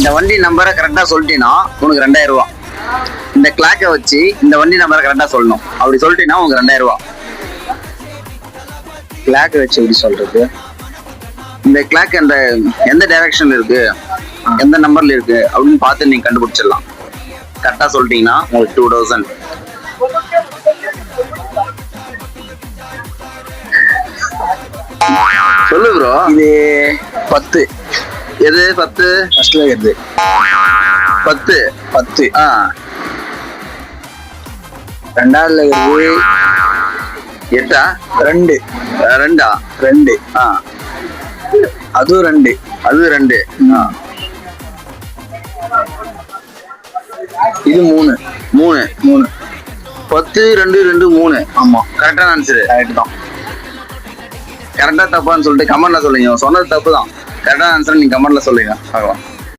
இந்த வண்டி நம்பரை கரெக்டா சொல்லிட்டீங்கன்னா உனக்கு 2000 ரூபா. இந்த கிளாக்கை வச்சு இந்த வண்டி நம்பரை கரெக்டா சொல்லணும். அப்படி சொல்லிட்டீங்கன்னா உனக்கு 2000 ரூபா. கிளாக் வச்சு எப்படி சொல்றது? இந்த கிளாக் அந்த எந்த டைரக்ஷன்ல இருக்கு, எந்த நம்பர்ல இருக்கு அப்படின்னு பார்த்து நீங்க கண்டுபிடிச்சிடலாம். கரெக்டா சொல்லிட்டீங்கன்னா உங்களுக்கு 2000. சொல்லு ப்ரோ. இது 10. எது 10? ஃபர்ஸ்ட்ல இருக்குது 10. 10. ஆ, ரெண்டாவதுல இருக்குது 8. 2. 2. 2. ஆ, அதுவும் 2. அது 2. ஆ, இது 3. 3. 3. 10, 2, 2, 3. ஆமா, கரெக்டான ஆன்சரு. கரெக்ட் தான். கரெக்டா தப்பான்னு சொல்லிட்டு கமெண்ட்ல சொல்லுங்க. சொன்னது தப்பு தான். கரெக்டான ஆன்சர் நீங்க கமெண்ட்ல சொல்லுங்க பார்க்கலாம்.